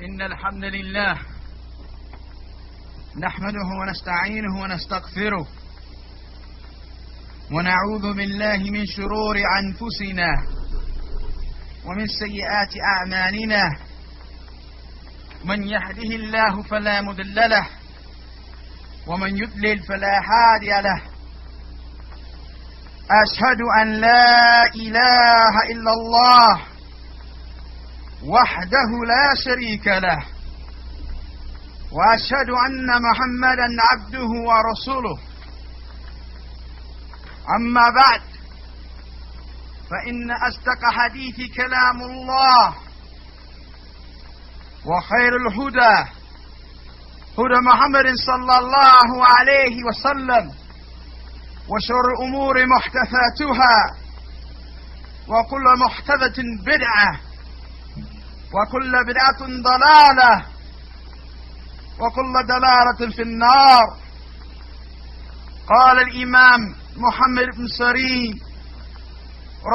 إن الحمد لله نحمده ونستعينه ونستغفره ونعوذ بالله من شرور أنفسنا ومن سيئات أعمالنا من يهده الله فلا مضل له ومن يضلل فلا هادي له أشهد أن لا إله إلا الله وحده لا شريك له وأشهد أن محمدا عبده ورسوله أما بعد فإن أصدق حديث كلام الله وخير الهدى هدى محمد صلى الله عليه وسلم وشر الأمور محدثاتها وكل محدثة بدعة وكل بدعة ضلالة وكل ضلالة في النار. قال الإمام محمد بن سيرين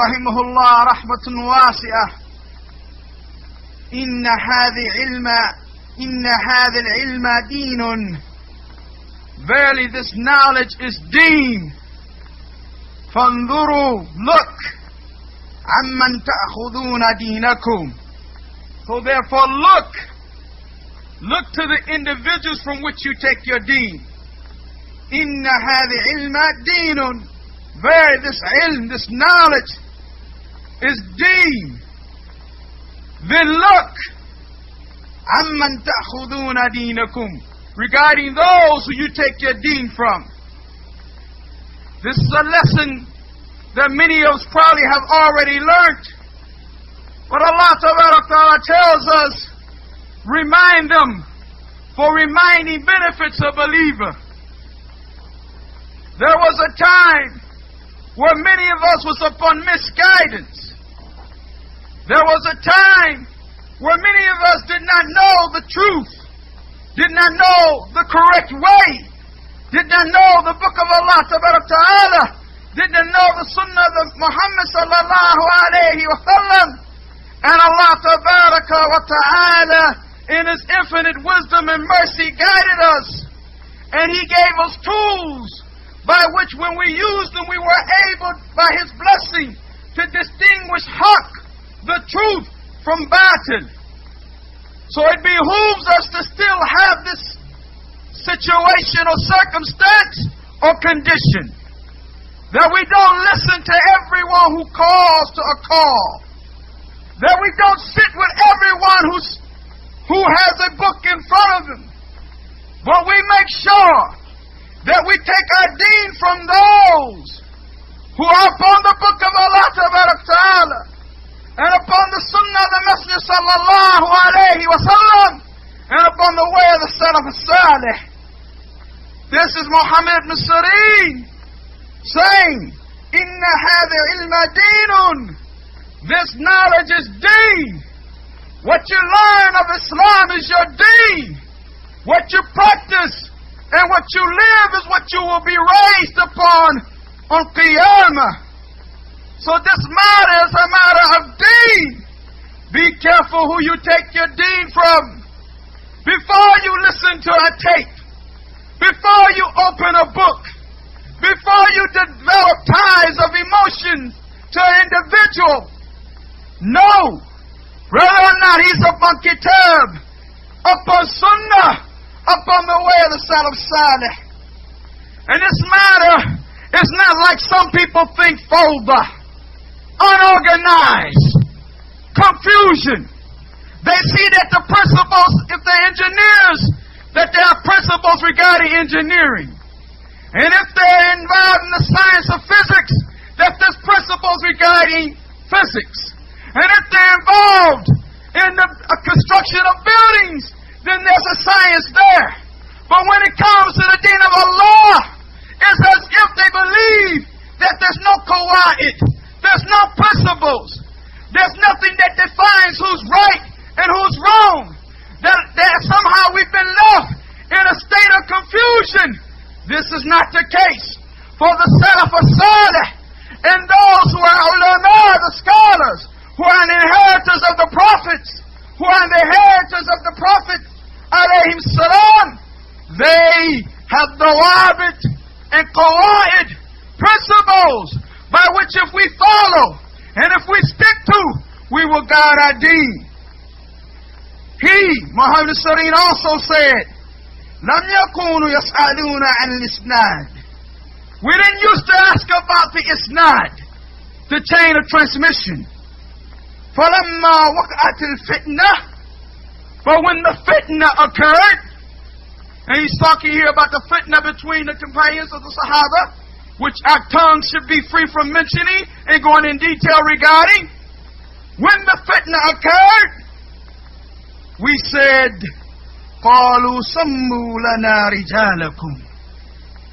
رحمه الله رحمة واسعة إن هذا العلم دين. Verily this knowledge is deen. فانظروا, look, عمن تأخذون دينكم. So therefore look to the individuals from which you take your deen. إن هذا العلم دين. Verily this ilm, this knowledge is deen. Then look, عمن تأخذون دينكم, regarding those who you take your deen from. This is a lesson that many of us probably have already learned. But Allah Ta'ala tells us, remind them, for reminding benefits a believer. There was a time where many of us was upon misguidance. There was a time where many of us did not know the truth, did not know the correct way, did not know the book of Allah Ta'ala, did not know the sunnah of Muhammad sallallahu alayhi wa sallam. And Allah Ta'ala in His infinite wisdom and mercy guided us. And He gave us tools by which when we used them we were able by His blessing to distinguish haqq, the truth, from batil. So it behooves us to still have this situation or circumstance or condition, that we don't listen to everyone who calls to a call, that we don't sit with everyone who has a book in front of them, but we make sure that we take our deen from those who are upon the book of Allah Ta'ala and upon the sunnah of the Messenger sallallahu alayhi wa sallam and upon the way of the Salaf as-Salih. This is Muhammad ibn Sirin saying, Inna hadha ilma deenun. This knowledge is deen. What you learn of Islam is your deen. What you practice and what you live is what you will be raised upon on Qiyamah. So this matter is a matter of deen. Be careful who you take your deen from. Before you listen to a tape, before you open a book, before you develop ties of emotion to an individual, know whether or not he's upon kitab, upon sunnah, upon the way of the Salaf Salih. And this matter is not like some people think, fawda, unorganized, confusion. They see that the principles, if they're engineers, that there are principles regarding engineering. And if they're involved in the science of physics, that there's principles regarding physics. And if they're involved in the construction of buildings, then there's a science there. But when it comes to the deen of Allah, it's as if they believe that there's no qawaid, there's no principles, there's nothing that defines who's right and who's wrong. That somehow we've been left in a state of confusion. This is not the case. For the Salaf as-Salih and those who are ulama, the scholars, who are the inheritors of the prophets, who are the head competitors of the Prophet alayhim salam, they have dawabit and qawaid, principles by which if we follow and if we stick to, we will guide our deen. He, Muhammad Sareen, also said, لم يكونوا يسألون عن الإسناد. We didn't used to ask about the isnad, the chain of transmission. فلما وقعت الفتنة, but when the fitna occurred, and he's talking here about the fitna between the companions of the Sahaba, which our tongue should be free from mentioning and going in detail regarding. When the fitna occurred, we said, قالوا سموا لنا رجالكم.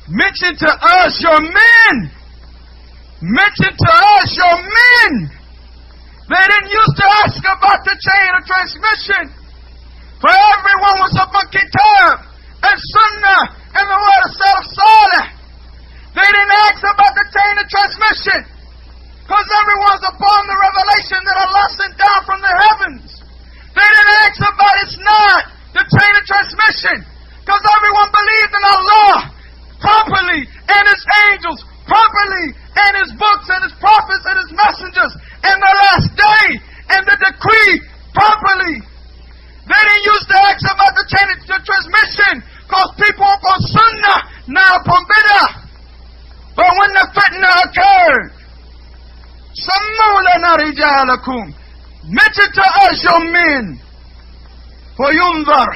Mention to us your men. Mention to us your men. They didn't used to ask about the chain of transmission. For everyone was upon kitab and sunnah and the word of Salaf Salih. They didn't ask about the chain of transmission, because everyone's upon the revelation that Allah sent down from the heavens. They didn't ask about isnad, the chain of transmission, because everyone believed in Allah properly, and His angels properly, and His books and His prophets and His messengers, and the last day and the decree properly. They didn't use to ask about the chain of transmission, because people are upon sunnah, not upon bid'ah. But when the fitna occurred, سَمُّوا لَنَا رِجَالَكُمْ, mention to us your men. فَيُنْظَرْ,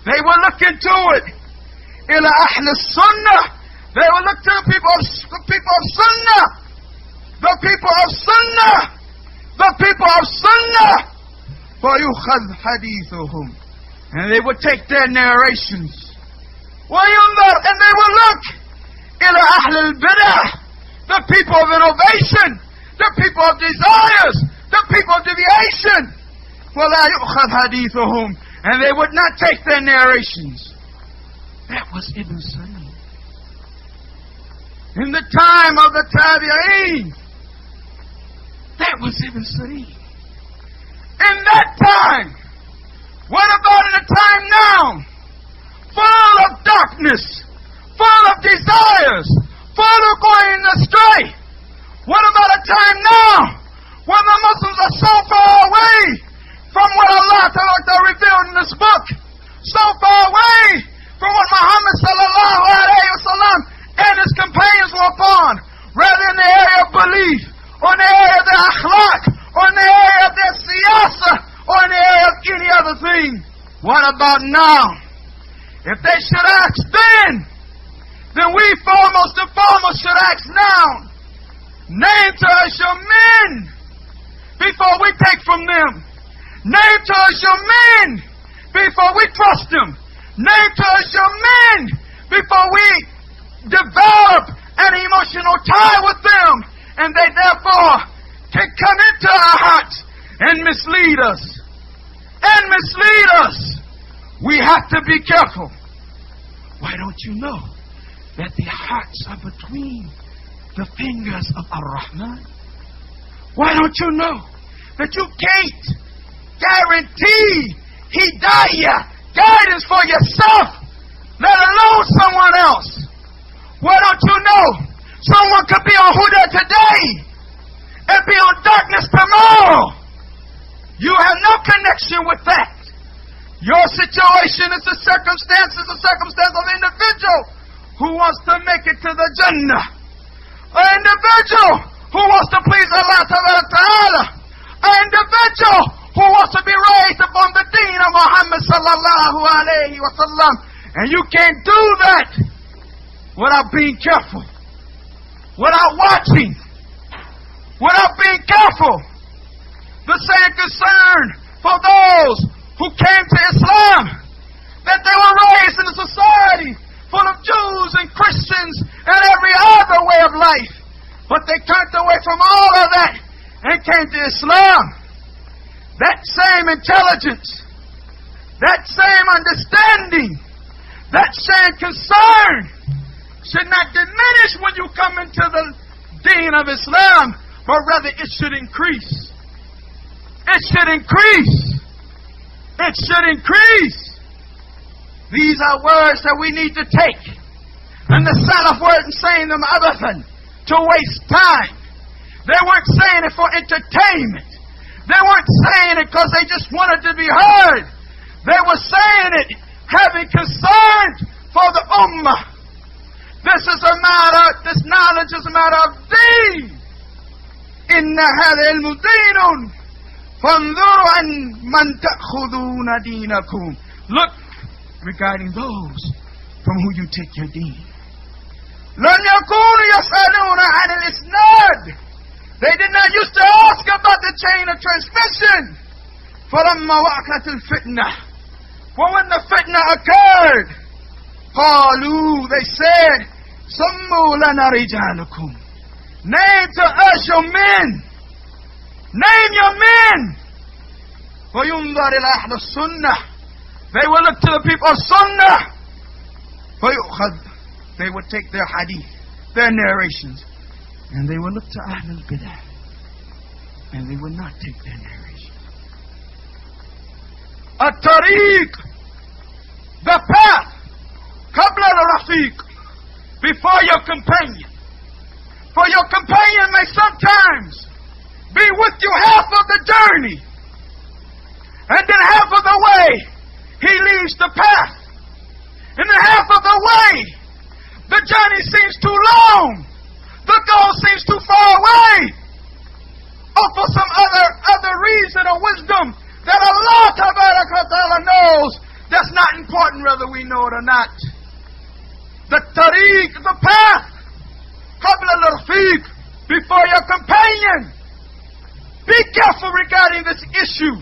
they will look into it. إِلَى أَحْلِ السُّنَّةِ, they will look to the people of sunnah. The people of sunnah. The people of sunnah. فَيُخَذْ حَدِيثُهُمْ, and they would take their narrations. وَيُنْظَرْ, and they will look إِلَى أَحْلِ الْبِدَعِ, the people of innovation, the people of desires, the people of deviation. وَلَا يُؤْخَذْ حَدِيثُهُمْ, and they would not take their narrations. That was Ibn Salim. In the time of the Tabi'een, that was Ibn Salim. In that time, what about in a time now? Full of darkness, full of desires, full of going astray. What about a time now when the Muslims are so far away from what Allah revealed in this book, so far away from what Muhammad sallallahu alayhi wa sallam and his companions were upon, rather in the area of belief, or in the area of their akhlaq, or in the area of their siyasa, or in the area of any other thing. What about now? If they should ask then we foremost and foremost should ask now. Name to us your men before we take from them. Name to us your men before we trust them. Name to us your men before we develop an emotional tie with them, and they therefore can come into our hearts and mislead us. And mislead us. We have to be careful. Why don't you know that the hearts are between the fingers of Ar-Rahman? Why don't you know that you can't guarantee hidayah, guidance for yourself, let alone someone else? Why don't you know someone could be on Huda today and be on darkness tomorrow? You have no connection with that. Your situation is the circumstance of an individual who wants to make it to the Jannah. An individual who wants to please Allah Ta'ala. An individual who wants to be raised upon the Deen of Muhammad sallallahu alayhi wa sallam. And you can't do that without being careful, without watching, without being careful. The same concern for those who came to Islam, that they were raised in a society full of Jews and Christians and every other way of life. But they turned away from all of that and came to Islam. That same intelligence, that same understanding, that same concern should not diminish when you come into the Deen of Islam, but rather it should increase. It should increase. It should increase. These are words that we need to take. And the Salaf weren't saying them other than to waste time. They weren't saying it for entertainment. They weren't saying it because they just wanted to be heard. They were saying it having concern for the ummah. This knowledge is a matter of deen. Inna hadha ilmu deenun. Fanzuru an man ta'khuduna deenakum. Look regarding those from who you take your deen. Lam yakunu yas'aluna an al-isnad. They did not used to ask about the chain of transmission. فَلَمَّا وَقَعَتِ الْفِتْنَةِ. But when the fitna occurred, قَالُوا, they said, سَمُّوا لَنَا رِجَالُكُمْ. Name to us your men. Name your men. وَيُنْظَرِ إِلَى أَهْلِ السُّنَّةِ. They will look to the people of Sunnah. فَيُؤْخَذْ. They would take their hadith, their narrations, and they will look to Ahlul Bidah, and they will not take their narration. At-tariq, the path, qabla al-rafiq, before your companion. For your companion may sometimes be with you half of the journey, and then half of the way he leaves the path, and then half of the way the journey seems too long. The goal seems too far away, or for some other reason or wisdom that Allah Ta'ala knows that's not important whether we know it or not. The tariq, the path, qabla al-rafiq, before your companion. Be careful regarding this issue.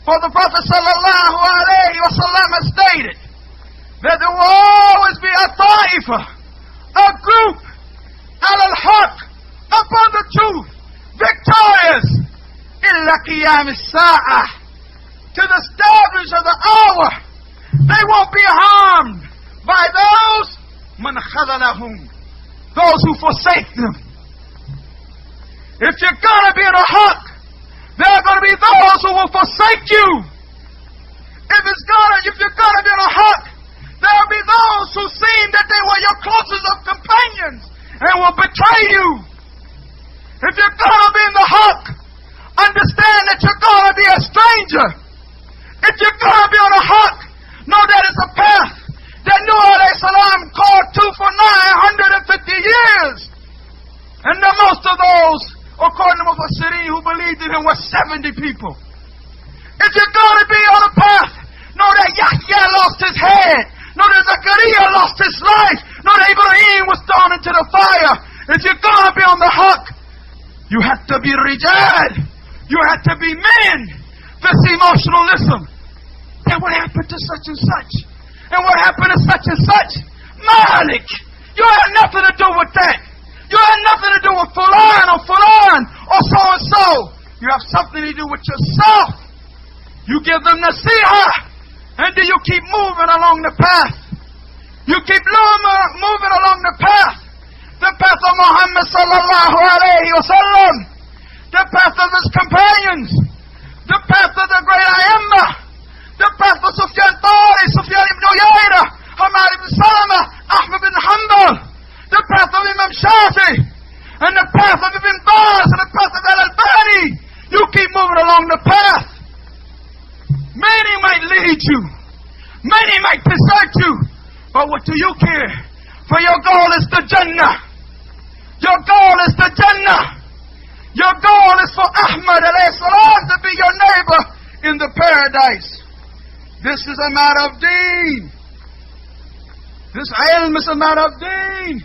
For the Prophet sallallahu alayhi wa sallam has stated that there will always be a ta'ifa, a group, al-haq, upon the truth, victorious, illa qiyam as-sa'ah, to the establishment of the hour. They won't be harmed by those man khadalahum, those who forsake them. If you're gonna be in a haq, there are gonna be those who will forsake you. If you're gonna be in a haq, there will be those who seem that they were your closest of companions and will betray you. If you're gonna be in the haq, understand that you're gonna be a stranger. If you're gonna be on a haq, know that it's a path that Nuh alayhi salam called to for 950 years. And the most of those, according to Mufassirin, who believed in him were 70 people. If you're gonna be on a path, know that Yahya lost his head. Know that Zachariah lost his life. Know that Ibrahim was thrown into the fire. If you're gonna be on the haq, you have to be rijal. You have to be men. This emotionalism. And what happened to such and such? And what happened to such and such? Malik, you had nothing to do with that. You had nothing to do with fulan or so and so. You have something to do with yourself. You give them nasihah, and then you keep moving along the path. You keep moving along the path. The path of Muhammad sallallahu alayhi wa sallam. The path of his companions. The path of the great A'immah. The path of Sufyan Thawri, Sufyan ibn Uyayna, Hamad ibn Salama, Ahmad ibn Hanbal. The path of Imam Shafi. And the path of Ibn Baz and the path of Al-Albani. You keep moving along the path. Many might lead you. Many might desert you. But what do you care? For your goal is the Jannah. Your goal is the Jannah. Your goal is for Ahmad alayhi salam to be your neighbor in the paradise. This is a matter of deen. This ilm is a matter of deen.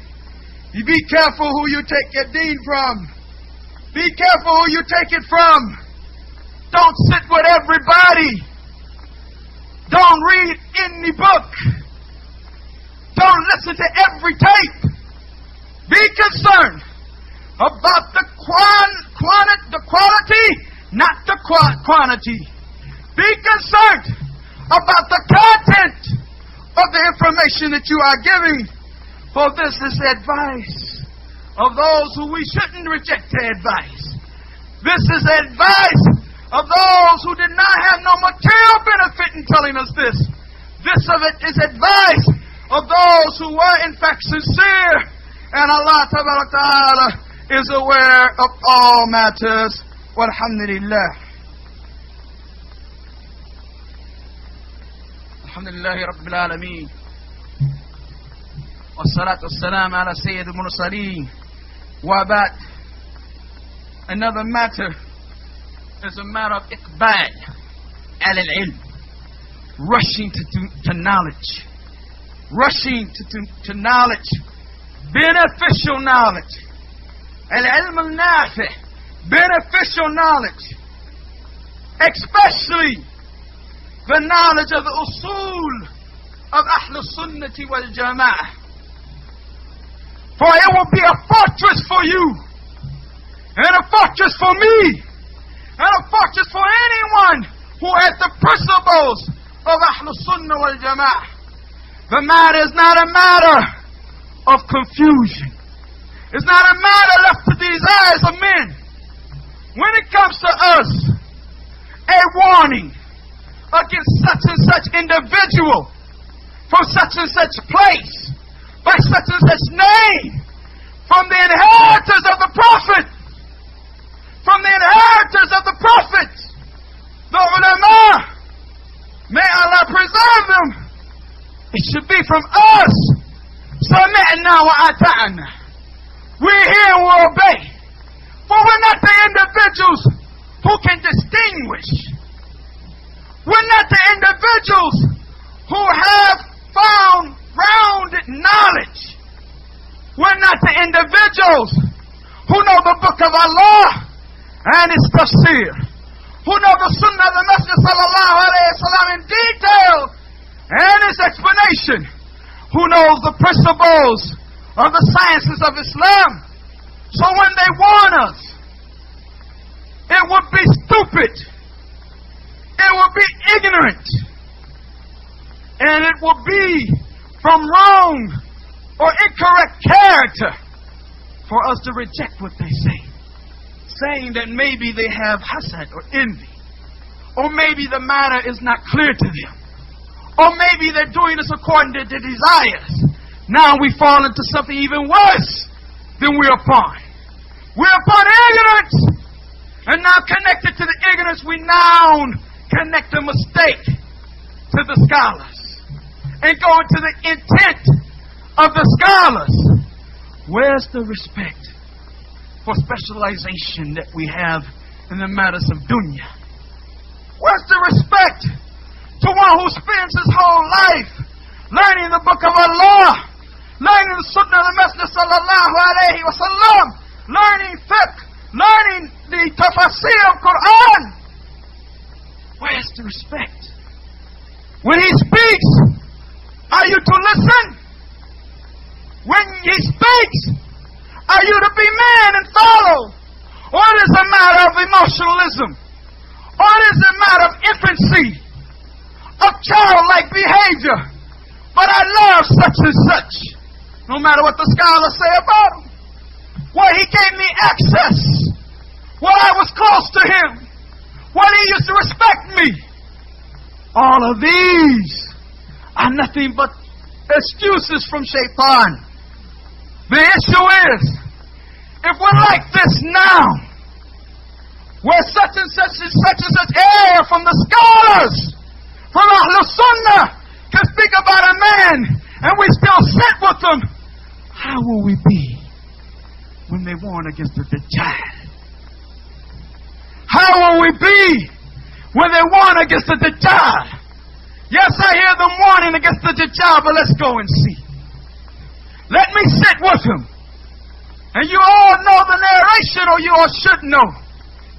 You be careful who you take your deen from. Be careful who you take it from. Don't sit with everybody. Don't read any book. Don't listen to every tape. Be concerned about the quality, not the quantity. Be concerned about the content of the information that you are giving. For this is advice of those who we shouldn't reject their advice. This is advice of those who did not have no material benefit in telling us this. This of it is advice of those who were in fact sincere. And Allah Ta'ala is aware of all matters. Walhamdulillah. Alhamdulillahi Rabbil Alameen. Wassalatu wassalam ala Sayyid al-Mursaleen. Wa ba'd. Another matter is a matter of iqbal al-ilm. Rushing to knowledge. Rushing to knowledge. Beneficial knowledge. Al-ilm al-nafi'. Beneficial knowledge. Especially the knowledge of the usul of Ahl Sunnati wal Jama'ah. For it will be a fortress for you, and a fortress for me, and a fortress for anyone who has the principles of Ahl Sunnah wal Jama'ah. The matter is not a matter of confusion. It's not a matter left to the desires of men. When it comes to us, a warning against such and such individual from such and such place by such and such name, from the inheritors of the Prophet, from the inheritors of the Prophet, the ulama, may Allah preserve them. It should be from us. Sami'na wa ata'na. We hear and we obey. For we're not the individuals who can distinguish. We're not the individuals who have found rounded knowledge. We're not the individuals who know the book of Allah and its tafsir, who know the sunnah of the Messenger sallallahu alayhi wa sallam in detail and its explanation, who knows the principles of the sciences of Islam. So when they warn us, it would be stupid, it would be ignorant, and it would be from wrong or incorrect character for us to reject what they say, saying that maybe they have hasad or envy, or maybe the matter is not clear to them, or maybe they're doing this according to their desires. Now we fall into something even worse than we're upon. We're upon ignorance, and now connected to the ignorance, we now connect a mistake to the scholars and go into the intent of the scholars. Where's the respect for specialization that we have in the matters of dunya? Where's the respect to one who spends his whole life learning the book of Allah, learning the sunnah of the Messenger sallallahu alayhi wa sallam, learning fiqh, learning the tafsir of Quran? Where's the respect? When he speaks, are you to listen? When he speaks, are you to be man and follow? Or it is a matter of emotionalism? Or it is a matter of infancy, of childlike behavior? But I love such and such, no matter what the scholars say about him. Well, he gave me access. Well, I was close to him. Well, he used to respect me. All of these are nothing but excuses from Shaitan. The issue is, if we're like this now, where such and such error from the scholars, from Ahl Sunnah, can speak about a man, and we still sit with them, how will we be when they warn against the Dajjal? How will we be when they warn against the Dajjal? Yes, I hear them warning against the Dajjal, but let's go and see. Let me sit with him. And you all know the narration, or you all should know,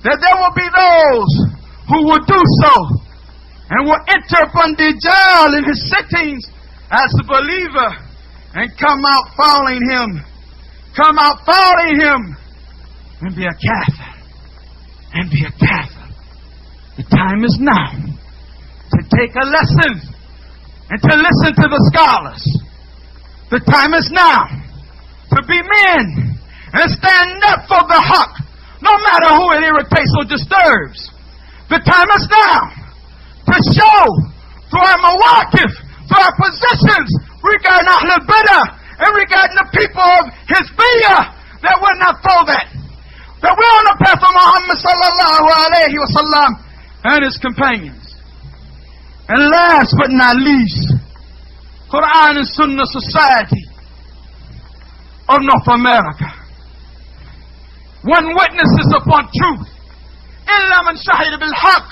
that there will be those who will do so and will enter upon Dajjal in his sittings as a believer and come out following him. Come out following him and be a kafir. And be a kafir. The time is now to take a lesson and to listen to the scholars. The time is now to be men and stand up for the haqq, no matter who it irritates or disturbs. The time is now to show through our mawaqif, through our positions regarding Ahl al-Bidah and regarding the people of Hizbiyah, that we're not for that. That we're on the path of Muhammad sallallahu alayhi wa sallam and his companions. And last but not least, Quran and Sunnah Society of North America. One witnesses upon truth. إِلَّا مَنْ شَهِدَ بِالْحَقِّ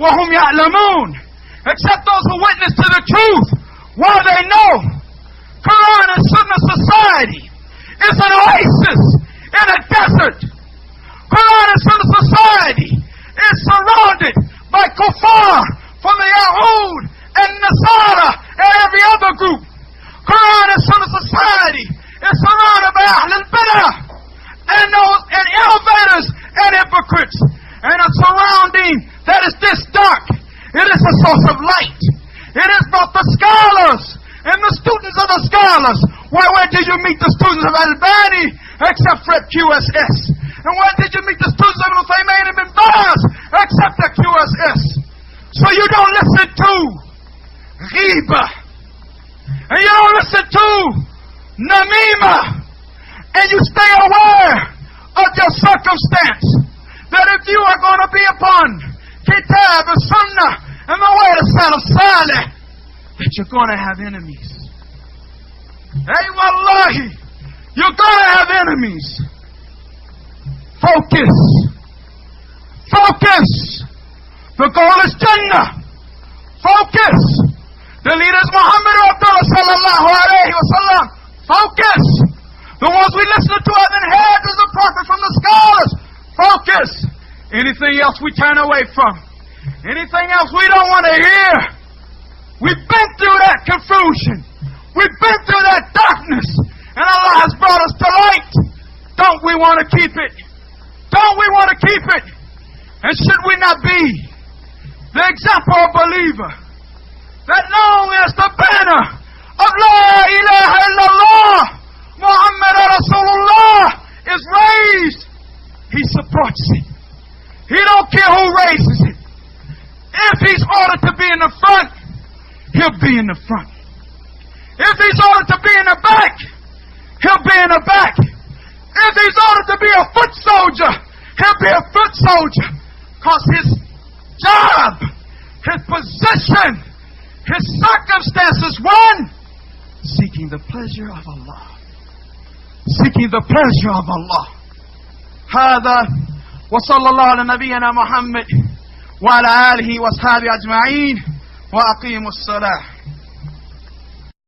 وَهُمْ يَعْلَمُونَ. Except those who witness to the truth while they know. Quran and Sunnah Society is an oasis in a desert. Quran and Sunnah Society is surrounded by kuffar from the Yahud and Nasara and every other group. Quran and Sunnah Society is surrounded by Ahl al-Bidah and innovators and hypocrites. And a surrounding that is this dark. It is a source of light. It is both the scholars and the students of the scholars. Where did you meet the students of Albani except for QSS? And where did you meet the students of Uthaymin and Ibn Baz except the QSS? So you don't listen to Ghiba. And you don't listen to Namima. And you stay aware of your circumstance. That if you are going to be upon Kitab and Sunnah and the way of Salaf Saleh, that you're going to have enemies. Hey, wallahi, you're going to have enemies. Focus. Focus. The goal is Jannah. Focus. The leaders Muhammad Abdullaah sallallahu alayhi wa sallam. Focus. The ones we listen to have been heard as the prophet from the scholars. Focus. Anything else we turn away from. Anything else we don't want to hear. We've been through that confusion. We've been through that darkness. And Allah has brought us to light. Don't we want to keep it? Don't we want to keep it? And should we not be the example of believer? That long as the banner of La ilaha illallah Muhammad Rasulullah is raised, he supports it. He don't care who raises it. If he's ordered to be in the front, he'll be in the front. If he's ordered to be in the back, he'll be in the back. If he's ordered to be a foot soldier, he'll be a foot soldier. Because his job, his position, his circumstances, one, seeking the pleasure of Allah. Seeking the pleasure of Allah. هذا وصلى الله على نبينا محمد وعلى آله وأصحابه أجمعين وأقيموا الصلاة.